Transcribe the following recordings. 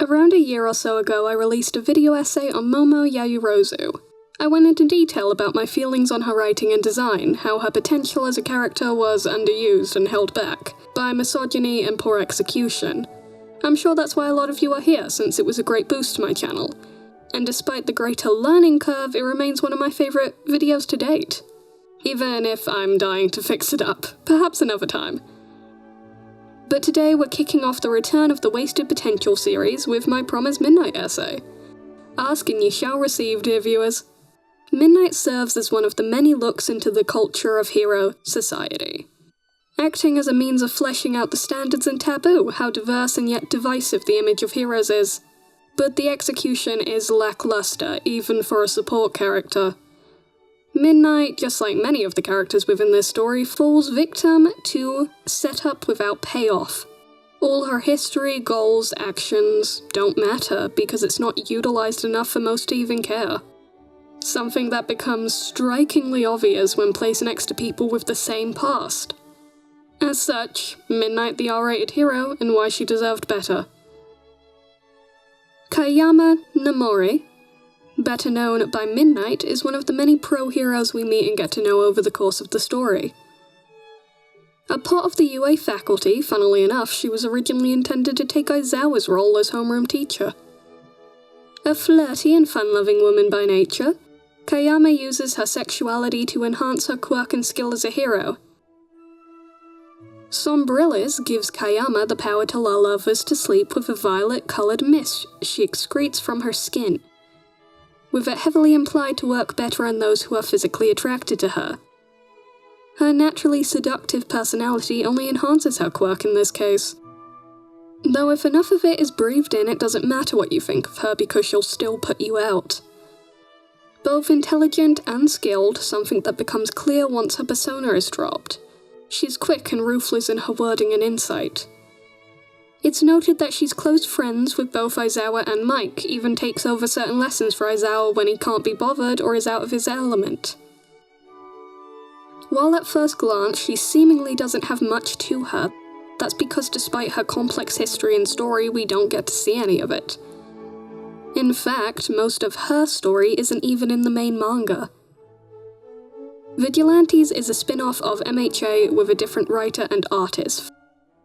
Around a year or so ago, I released a video essay on Momo Yaoyorozu. I went into detail about my feelings on her writing and design, how her potential as a character was underused and held back by misogyny and poor execution. I'm sure that's why a lot of you are here, since it was a great boost to my channel. And despite the greater learning curve, it remains one of my favourite videos to date. Even if I'm dying to fix it up, perhaps another time. But today we're kicking off the return of the Wasted Potential series with my Promise Midnight essay. Ask and ye shall receive, dear viewers. Midnight serves as one of the many looks into the culture of hero society, acting as a means of fleshing out the standards and taboo, how diverse and yet divisive the image of heroes is. But the execution is lackluster, even for a support character. Midnight, just like many of the characters within this story, falls victim to setup without payoff. All her history, goals, actions don't matter because it's not utilized enough for most to even care. Something that becomes strikingly obvious when placed next to people with the same past. As such, Midnight the R-rated hero and why she deserved better. Kayama Nemuri, better known by Midnight, is one of the many pro-heroes we meet and get to know over the course of the story. A part of the UA faculty, funnily enough, she was originally intended to take Aizawa's role as homeroom teacher. A flirty and fun-loving woman by nature, Kayama uses her sexuality to enhance her quirk and skill as a hero. Sombrillis gives Kayama the power to lull others to sleep with a violet-coloured mist she excretes from her skin, with it heavily implied to work better on those who are physically attracted to her. Her naturally seductive personality only enhances her quirk in this case. Though if enough of it is breathed in, it doesn't matter what you think of her because she'll still put you out. Both intelligent and skilled, something that becomes clear once her persona is dropped. She's quick and ruthless in her wording and insight. It's noted that she's close friends with both Aizawa and Mike, even takes over certain lessons for Aizawa when he can't be bothered or is out of his element. While at first glance she seemingly doesn't have much to her, that's because despite her complex history and story, we don't get to see any of it. In fact, most of her story isn't even in the main manga. Vigilantes is a spin-off of MHA with a different writer and artist,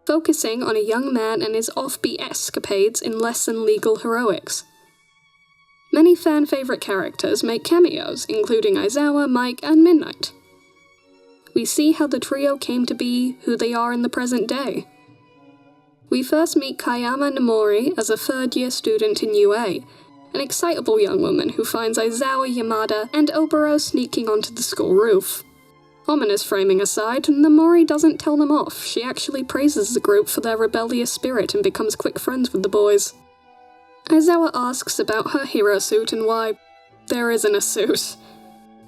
focusing on a young man and his offbeat escapades in less than legal heroics. Many fan-favorite characters make cameos, including Aizawa, Mike, and Midnight. We see how the trio came to be who they are in the present day. We first meet Kayama Nemuri as a third-year student in UA, an excitable young woman who finds Aizawa, Yamada, and Oboro sneaking onto the school roof. Ominous framing aside, Nemuri doesn't tell them off. She actually praises the group for their rebellious spirit and becomes quick friends with the boys. Aizawa asks about her hero suit and why there isn't a suit.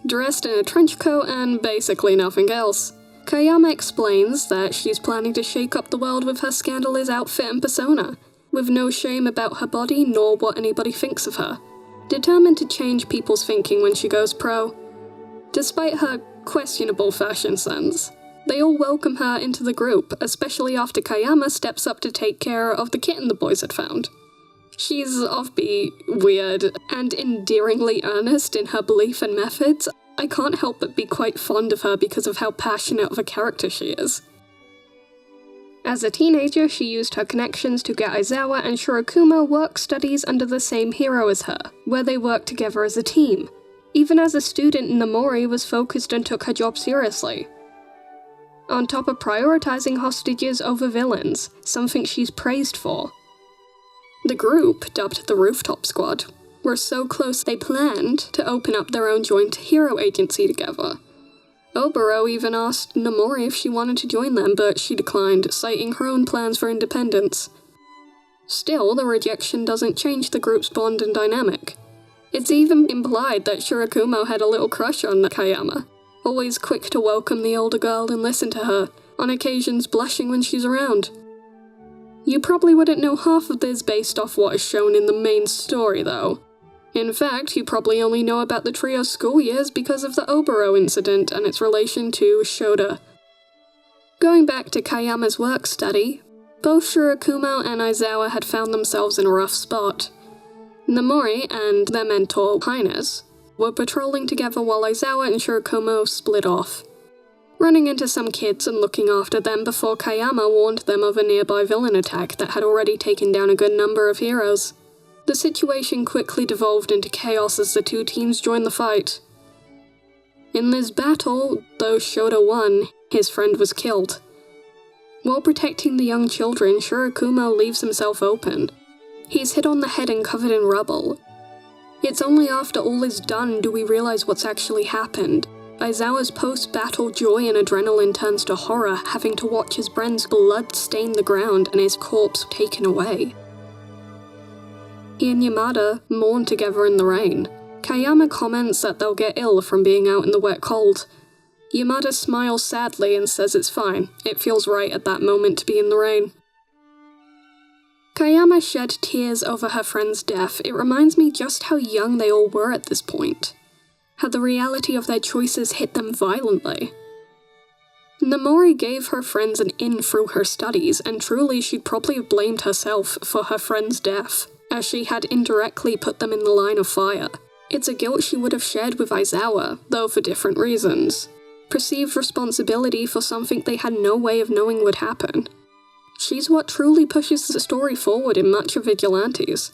Dressed in a trench coat and basically nothing else. Kayama explains that she's planning to shake up the world with her scandalous outfit and persona, with no shame about her body nor what anybody thinks of her, determined to change people's thinking when she goes pro. Despite her questionable fashion sense, they all welcome her into the group, especially after Kayama steps up to take care of the kitten the boys had found. She's offbeat, weird, and endearingly earnest in her belief and methods. I can't help but be quite fond of her because of how passionate of a character she is. As a teenager, she used her connections to get Aizawa and Shirakumo work studies under the same hero as her, where they worked together as a team. Even as a student, Nemuri was focused and took her job seriously, on top of prioritizing hostages over villains, something she's praised for. The group, dubbed the Rooftop Squad, were so close they planned to open up their own joint hero agency together. Oboro even asked Nemuri if she wanted to join them, but she declined, citing her own plans for independence. Still, the rejection doesn't change the group's bond and dynamic. It's even implied that Shirakumo had a little crush on Kayama, always quick to welcome the older girl and listen to her, on occasions blushing when she's around. You probably wouldn't know half of this based off what is shown in the main story, though. In fact, you probably only know about the trio's school years because of the Oboro incident and its relation to Shoda. Going back to Kayama's work study, Both Shirakumo and Aizawa had found themselves in a rough spot. Nemuri and their mentor, Highness, were patrolling together while Aizawa and Shirakumo split off, running into some kids and looking after them before Kayama warned them of a nearby villain attack that had already taken down a good number of heroes. The situation quickly devolved into chaos as the two teams joined the fight. In this battle, though Shoto won, his friend was killed. While protecting the young children, Shirakumo leaves himself open. He's hit on the head and covered in rubble. It's only after all is done do we realize what's actually happened. Aizawa's post-battle joy and adrenaline turns to horror, having to watch his friend's blood stain the ground and his corpse taken away. He and Yamada mourn together in the rain. Kayama comments that they'll get ill from being out in the wet cold. Yamada smiles sadly and says it's fine, it feels right at that moment to be in the rain. Kayama shed tears over her friend's death. It reminds me just how young they all were at this point. How the reality of their choices hit them violently. Nemuri gave her friends an in through her studies, and truly she'd probably have blamed herself for her friend's death, as she had indirectly put them in the line of fire. It's a guilt she would have shared with Aizawa, though for different reasons. Perceived responsibility for something they had no way of knowing would happen. She's what truly pushes the story forward in much of Vigilantes.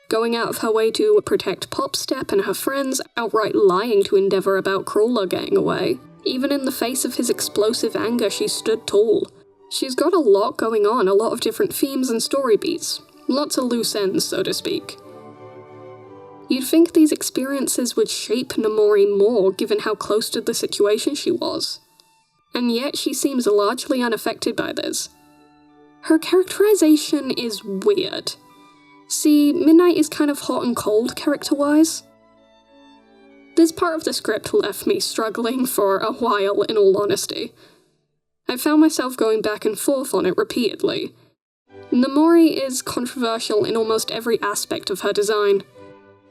Going out of her way to protect Popstep and her friends, outright lying to Endeavor about Crawler getting away. Even in the face of his explosive anger, she stood tall. She's got a lot going on, a lot of different themes and story beats. Lots of loose ends, so to speak. You'd think these experiences would shape Nemuri more, given how close to the situation she was. And yet she seems largely unaffected by this. Her characterization is weird. See, Midnight is kind of hot and cold character-wise. This part of the script left me struggling for a while, in all honesty. I found myself going back and forth on it repeatedly. Nemuri is controversial in almost every aspect of her design.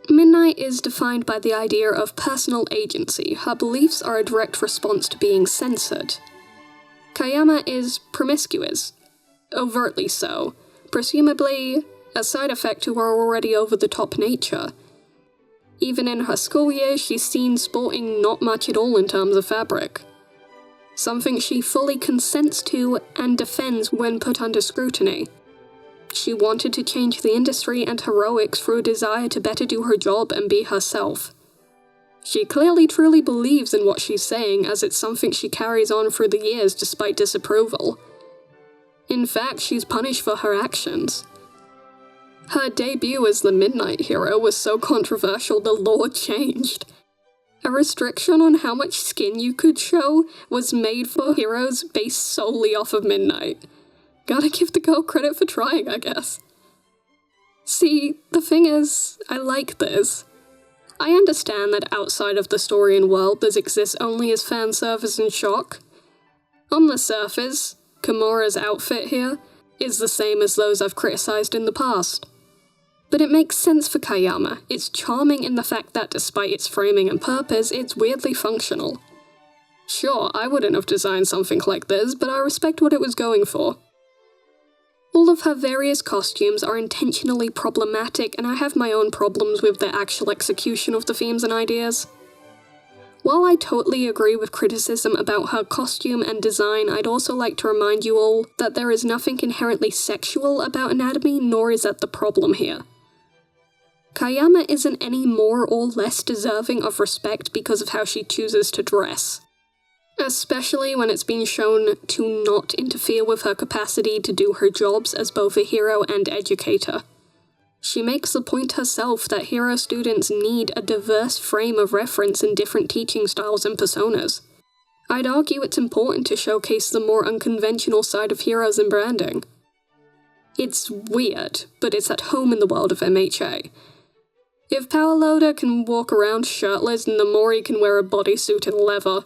Midnight is defined by the idea of personal agency. Her beliefs are a direct response to being censored. Kayama is promiscuous. Overtly so. Presumably a side effect to her already over-the-top nature. Even in her school years, she's seen sporting not much at all in terms of fabric. Something she fully consents to and defends when put under scrutiny. She wanted to change the industry and heroics through a desire to better do her job and be herself. She clearly truly believes in what she's saying, as it's something she carries on through the years despite disapproval. In fact, she's punished for her actions. Her debut as the Midnight Hero was so controversial the law changed. A restriction on how much skin you could show was made for heroes based solely off of Midnight. Gotta give the girl credit for trying, I guess. See, the thing is, I like this. I understand that outside of the story and world, this exists only as fan service and shock. On the surface, Kimura's outfit here is the same as those I've criticized in the past. But it makes sense for Kayama. It's charming in the fact that despite its framing and purpose, it's weirdly functional. Sure, I wouldn't have designed something like this, but I respect what it was going for. All of her various costumes are intentionally problematic, and I have my own problems with the actual execution of the themes and ideas. While I totally agree with criticism about her costume and design, I'd also like to remind you all that there is nothing inherently sexual about anatomy, nor is that the problem here. Kayama isn't any more or less deserving of respect because of how she chooses to dress. Especially when it's been shown to not interfere with her capacity to do her jobs as both a hero and educator. She makes the point herself that hero students need a diverse frame of reference in different teaching styles and personas. I'd argue it's important to showcase the more unconventional side of heroes and branding. It's weird, but it's at home in the world of MHA. If Power Loader can walk around shirtless, Nemuri can wear a bodysuit and leather.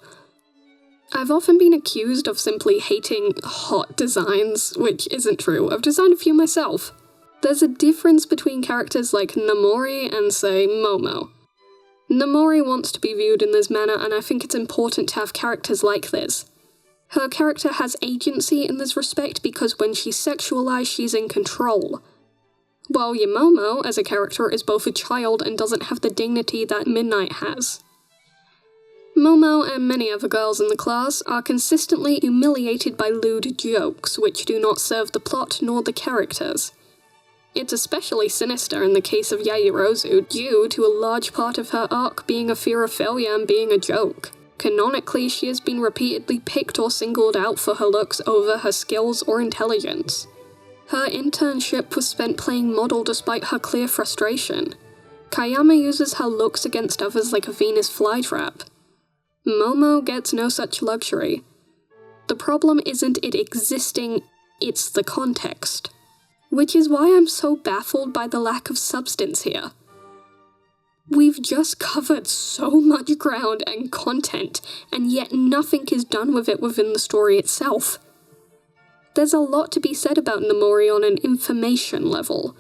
I've often been accused of simply hating hot designs, which isn't true. I've designed a few myself. There's a difference between characters like Nemuri and, say, Momo. Nemuri wants to be viewed in this manner, and I think it's important to have characters like this. Her character has agency in this respect because when she's sexualized, she's in control. While Momo, as a character, is both a child and doesn't have the dignity that Midnight has. Momo and many other girls in the class are consistently humiliated by lewd jokes, which do not serve the plot nor the characters. It's especially sinister in the case of Yaoyorozu, due to a large part of her arc being a fear of failure and being a joke. Canonically, she has been repeatedly picked or singled out for her looks over her skills or intelligence. Her internship was spent playing model despite her clear frustration. Kayama uses her looks against others like a Venus flytrap. Momo gets no such luxury. The problem isn't it existing, it's the context. Which is why I'm so baffled by the lack of substance here. We've just covered so much ground and content, and yet nothing is done with it within the story itself. There's a lot to be said about Nemuri on an information level.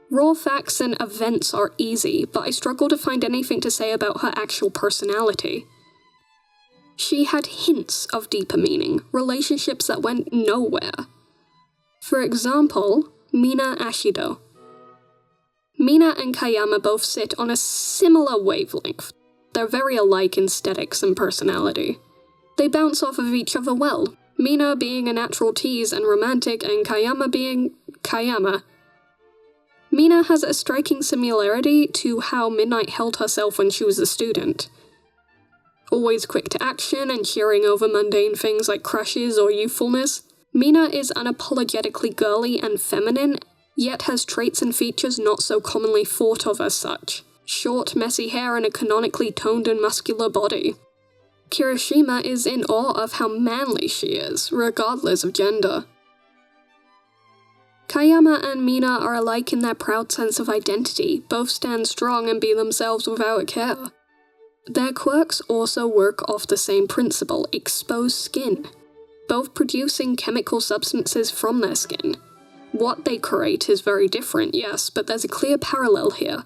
Raw facts and events are easy, but I struggle to find anything to say about her actual personality. She had hints of deeper meaning, relationships that went nowhere. For example, Mina Ashido. Mina and Kayama both sit on a similar wavelength. They're very alike in aesthetics and personality. They bounce off of each other well, Mina being a natural tease and romantic, and Kayama being Kayama. Mina has a striking similarity to how Midnight held herself when she was a student. Always quick to action and cheering over mundane things like crushes or youthfulness, Mina is unapologetically girly and feminine, yet has traits and features not so commonly thought of as such. Short, messy hair and a canonically toned and muscular body. Kirishima is in awe of how manly she is, regardless of gender. Kayama and Mina are alike in their proud sense of identity, both stand strong and be themselves without care. Their quirks also work off the same principle, exposed skin, both producing chemical substances from their skin. What they create is very different, yes, but there's a clear parallel here.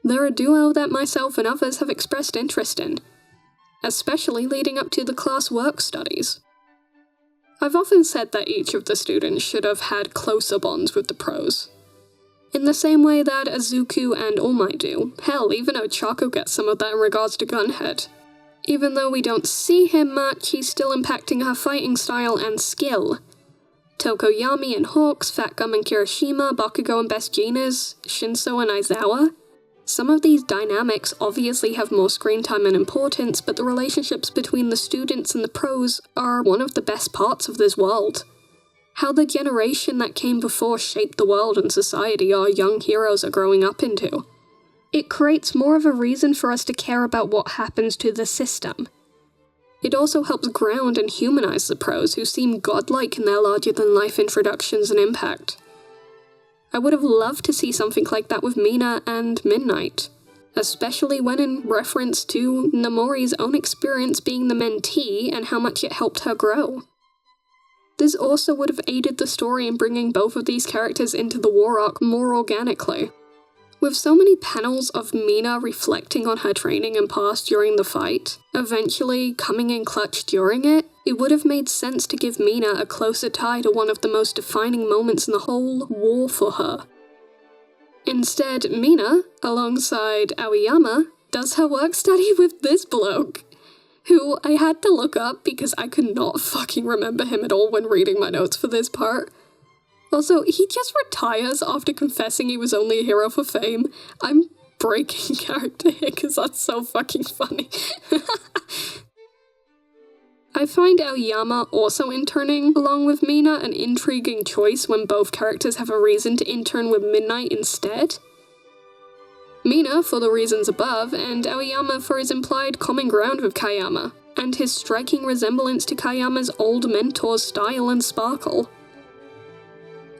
They're a duo that myself and others have expressed interest in, especially leading up to the class work studies. I've often said that each of the students should have had closer bonds with the pros. In the same way that Azuku and All Might do. Hell, even Ochako gets some of that in regards to Gunhead. Even though we don't see him much, he's still impacting her fighting style and skill. Tokoyami and Hawks, Fat Gum and Kirishima, Bakugo and Best Jeaners, Shinso and Aizawa. Some of these dynamics obviously have more screen time and importance, but the relationships between the students and the pros are one of the best parts of this world. How the generation that came before shaped the world and society our young heroes are growing up into. It creates more of a reason for us to care about what happens to the system. It also helps ground and humanize the pros who seem godlike in their larger-than-life introductions and impact. I would have loved to see something like that with Mina and Midnight, especially when in reference to Nemuri's own experience being the mentee and how much it helped her grow. This also would have aided the story in bringing both of these characters into the war arc more organically. With so many panels of Mina reflecting on her training and past during the fight, eventually coming in clutch during it, it would have made sense to give Mina a closer tie to one of the most defining moments in the whole war for her. Instead, Mina, alongside Aoyama, does her work study with this bloke, who I had to look up because I could not fucking remember him at all when reading my notes for this part. Also, he just retires after confessing he was only a hero for fame. I'm breaking character here because that's so fucking funny. I find Aoyama also interning along with Mina an intriguing choice when both characters have a reason to intern with Midnight instead. Mina for the reasons above, and Aoyama for his implied common ground with Kayama, and his striking resemblance to Kayama's old mentor's style and sparkle.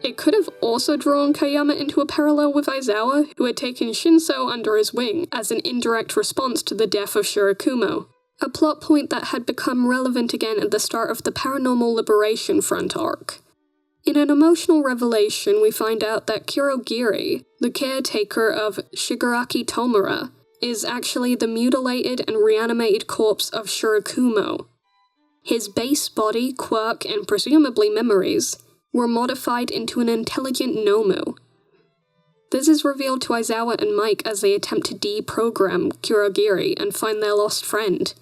It could have also drawn Kayama into a parallel with Aizawa, who had taken Shinso under his wing as an indirect response to the death of Shirakumo, a plot point that had become relevant again at the start of the Paranormal Liberation Front arc. In an emotional revelation, we find out that Kurogiri, the caretaker of Shigaraki Tomura, is actually the mutilated and reanimated corpse of Shirakumo. His base body, quirk, and presumably memories were modified into an intelligent Nomu. This is revealed to Aizawa and Mike as they attempt to deprogram Kurogiri and find their lost friend,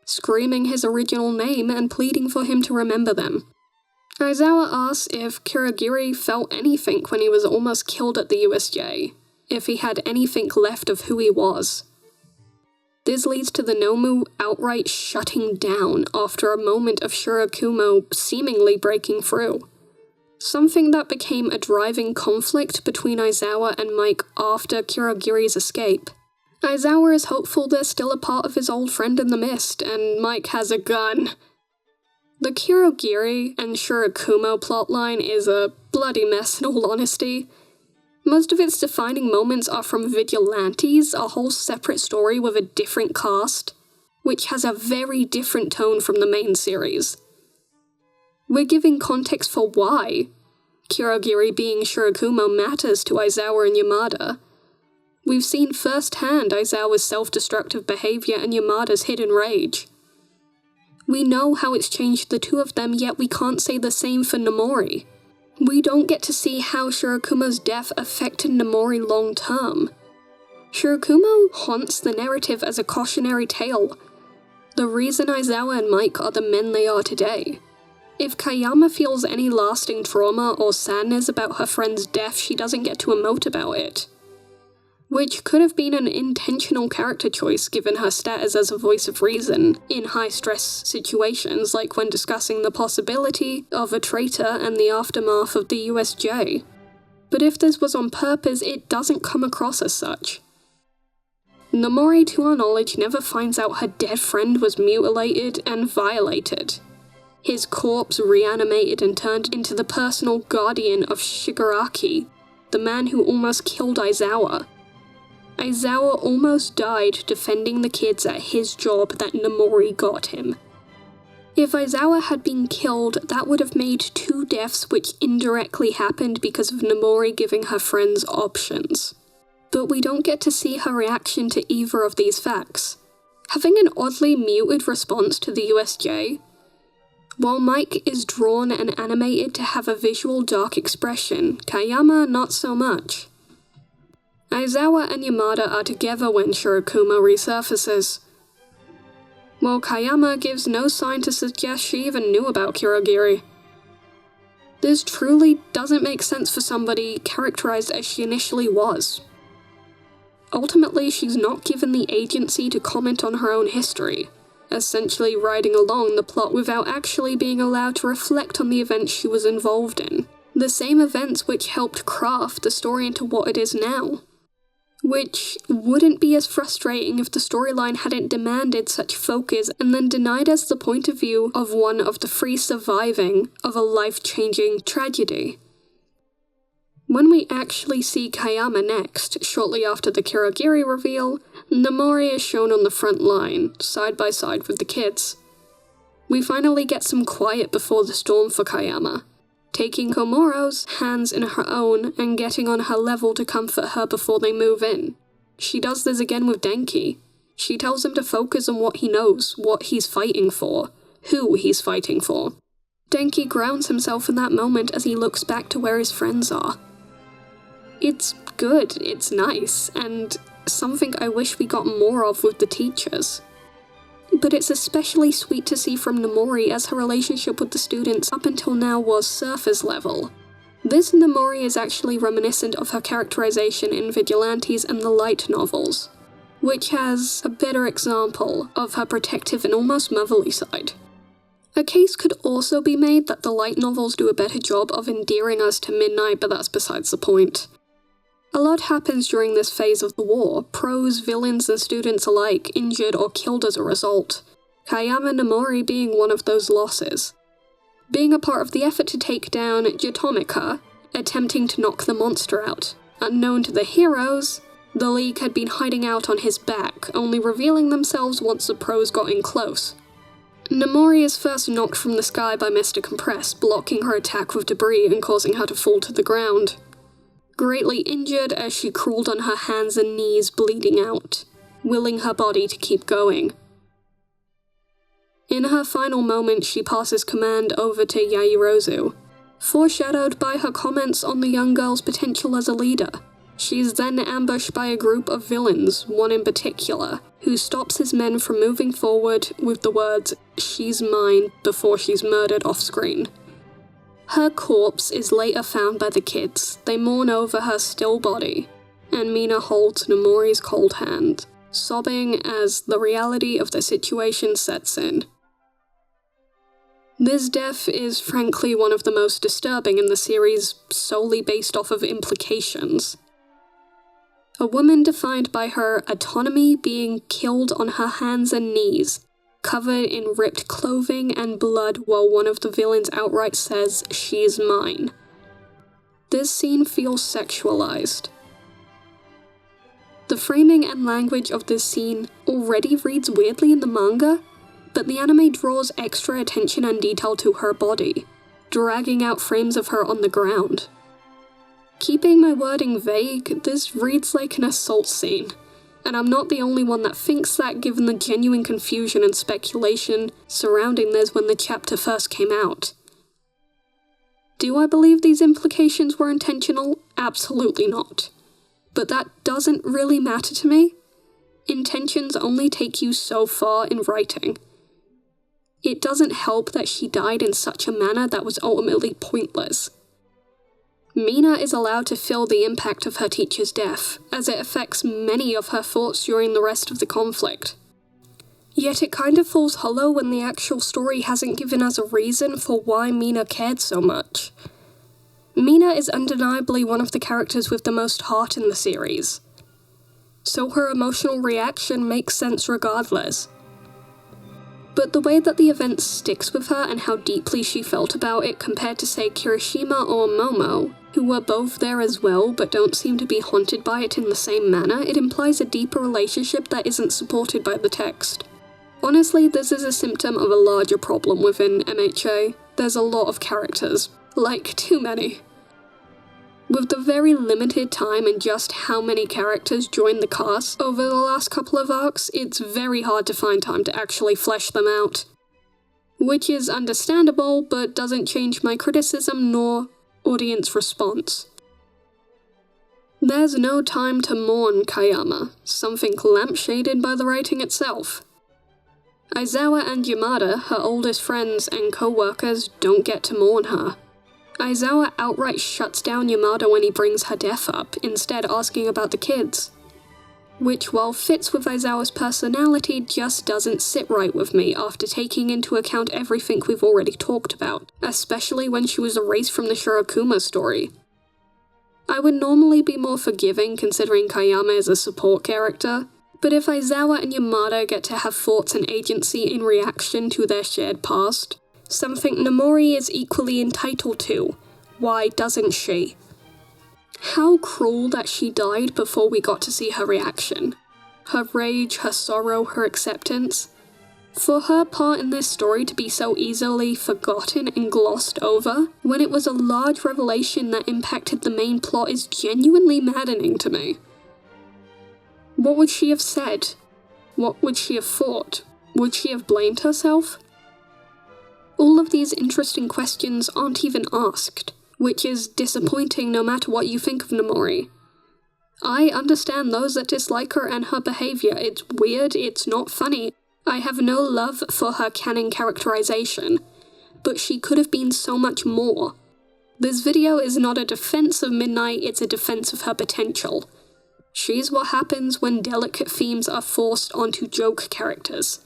screaming his original name and pleading for him to remember them. Aizawa asks if Kurogiri felt anything when he was almost killed at the USJ, if he had anything left of who he was. This leads to the Nomu outright shutting down after a moment of Shirakumo seemingly breaking through. Something that became a driving conflict between Aizawa and Mike after Kurogiri's escape. Aizawa is hopeful they're still a part of his old friend in the mist, and Mike has a gun. The Kurogiri and Shirakumo plotline is a bloody mess in all honesty. Most of its defining moments are from Vigilantes, a whole separate story with a different cast, which has a very different tone from the main series. We're giving context for why Kurogiri being Shirakumo matters to Aizawa and Yamada. We've seen firsthand Aizawa's self-destructive behavior and Yamada's hidden rage. We know how it's changed the two of them, yet we can't say the same for Nemuri. We don't get to see how Shirakumo's death affected Nemuri long-term. Shirakumo haunts the narrative as a cautionary tale, the reason Aizawa and Mike are the men they are today. If Kayama feels any lasting trauma or sadness about her friend's death, she doesn't get to emote about it. Which could have been an intentional character choice given her status as a voice of reason in high-stress situations, like when discussing the possibility of a traitor and the aftermath of the USJ. But if this was on purpose, it doesn't come across as such. Nemuri, to our knowledge, never finds out her dead friend was mutilated and violated. His corpse reanimated and turned into the personal guardian of Shigaraki, the man who almost killed Aizawa. Aizawa almost died defending the kids at his job that Nemuri got him. If Aizawa had been killed, that would have made two deaths which indirectly happened because of Nemuri giving her friends options. But we don't get to see her reaction to either of these facts, having an oddly muted response to the USJ. While Mike is drawn and animated to have a visual dark expression, Kayama not so much. Aizawa and Yamada are together when Shirakumo resurfaces, while Kayama gives no sign to suggest she even knew about Kurogiri. This truly doesn't make sense for somebody characterized as she initially was. Ultimately, she's not given the agency to comment on her own history, essentially riding along the plot without actually being allowed to reflect on the events she was involved in. The same events which helped craft the story into what it is now. Which wouldn't be as frustrating if the storyline hadn't demanded such focus and then denied us the point of view of one of the three surviving of a life-changing tragedy. When we actually see Kayama next, shortly after the Kurogiri reveal, Nemuri is shown on the front line, side by side with the kids. We finally get some quiet before the storm for Kayama, taking Komoro's hands in her own and getting on her level to comfort her before they move in. She does this again with Denki. She tells him to focus on what he knows, what he's fighting for, who he's fighting for. Denki grounds himself in that moment as he looks back to where his friends are. It's good, it's nice, and something I wish we got more of with the teachers. But it's especially sweet to see from Nemuri as her relationship with the students up until now was surface level. This Nemuri is actually reminiscent of her characterization in Vigilantes and the light novels, which has a better example of her protective and almost motherly side. A case could also be made that the light novels do a better job of endearing us to Midnight, but that's besides the point. A lot happens during this phase of the war, pros, villains, and students alike injured or killed as a result, Kayama Nemuri being one of those losses. Being a part of the effort to take down Jitomika, attempting to knock the monster out. Unknown to the heroes, the League had been hiding out on his back, only revealing themselves once the pros got in close. Nemuri is first knocked from the sky by Mr. Compress, blocking her attack with debris and causing her to fall to the ground. Greatly injured as she crawled on her hands and knees bleeding out, willing her body to keep going. In her final moment, she passes command over to Yaoyorozu, foreshadowed by her comments on the young girl's potential as a leader. She is then ambushed by a group of villains, one in particular, who stops his men from moving forward with the words, "She's mine," before she's murdered off-screen. Her corpse is later found by the kids. They mourn over her still body, and Mina holds Nemuri's cold hand, sobbing as the reality of the situation sets in. This death is frankly one of the most disturbing in the series, solely based off of implications. A woman defined by her autonomy being killed on her hands and knees, covered in ripped clothing and blood while one of the villains outright says, "She's mine." This scene feels sexualized. The framing and language of this scene already reads weirdly in the manga, but the anime draws extra attention and detail to her body, dragging out frames of her on the ground. Keeping my wording vague, this reads like an assault scene, and I'm not the only one that thinks that given the genuine confusion and speculation surrounding this when the chapter first came out. Do I believe these implications were intentional? Absolutely not. But that doesn't really matter to me. Intentions only take you so far in writing. It doesn't help that she died in such a manner that was ultimately pointless. Mina is allowed to feel the impact of her teacher's death, as it affects many of her thoughts during the rest of the conflict. Yet it kind of falls hollow when the actual story hasn't given us a reason for why Mina cared so much. Mina is undeniably one of the characters with the most heart in the series, so her emotional reaction makes sense regardless. But the way that the event sticks with her and how deeply she felt about it compared to, say, Kirishima or Momo, who were both there as well but don't seem to be haunted by it in the same manner, it implies a deeper relationship that isn't supported by the text. Honestly, this is a symptom of a larger problem within MHA. There's a lot of characters. Like, too many. With the very limited time and just how many characters joined the cast over the last couple of arcs, it's very hard to find time to actually flesh them out. Which is understandable, but doesn't change my criticism nor audience response. There's no time to mourn Kayama, something lampshaded by the writing itself. Aizawa and Yamada, her oldest friends and co-workers, don't get to mourn her. Aizawa outright shuts down Yamada when he brings her death up, instead asking about the kids. Which, while fits with Aizawa's personality, just doesn't sit right with me after taking into account everything we've already talked about, especially when she was erased from the Shirakumo story. I would normally be more forgiving considering Kayama is a support character, but if Aizawa and Yamada get to have thoughts and agency in reaction to their shared past, something Nemuri is equally entitled to, why doesn't she? How cruel that she died before we got to see her reaction. Her rage, her sorrow, her acceptance. For her part in this story to be so easily forgotten and glossed over, when it was a large revelation that impacted the main plot, is genuinely maddening to me. What would she have said? What would she have thought? Would she have blamed herself? All of these interesting questions aren't even asked, which is disappointing no matter what you think of Nemuri. I understand those that dislike her and her behavior. It's weird, it's not funny. I have no love for her canon characterization, but she could have been so much more. This video is not a defense of Midnight, it's a defense of her potential. She's what happens when delicate themes are forced onto joke characters.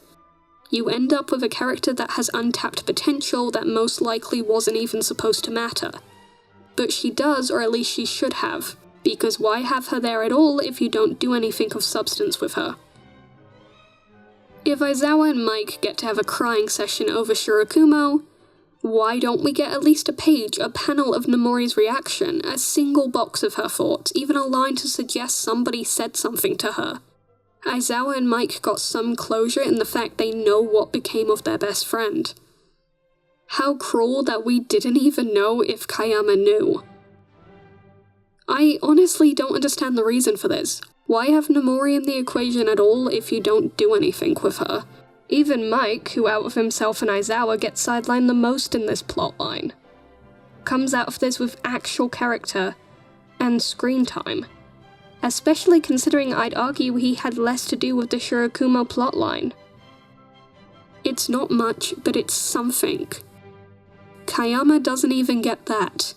You end up with a character that has untapped potential that most likely wasn't even supposed to matter. But she does, or at least she should have, because why have her there at all if you don't do anything of substance with her? If Aizawa and Mike get to have a crying session over Shirakumo, why don't we get at least a page, a panel of Nemuri's reaction, a single box of her thoughts, even a line to suggest somebody said something to her? Aizawa and Mike got some closure in the fact they know what became of their best friend. How cruel that we didn't even know if Kayama knew. I honestly don't understand the reason for this. Why have Nemuri in the equation at all if you don't do anything with her? Even Mike, who out of himself and Aizawa gets sidelined the most in this plotline, comes out of this with actual character and screen time. Especially considering I'd argue he had less to do with the Shirakumo plotline. It's not much, but it's something. Kayama doesn't even get that.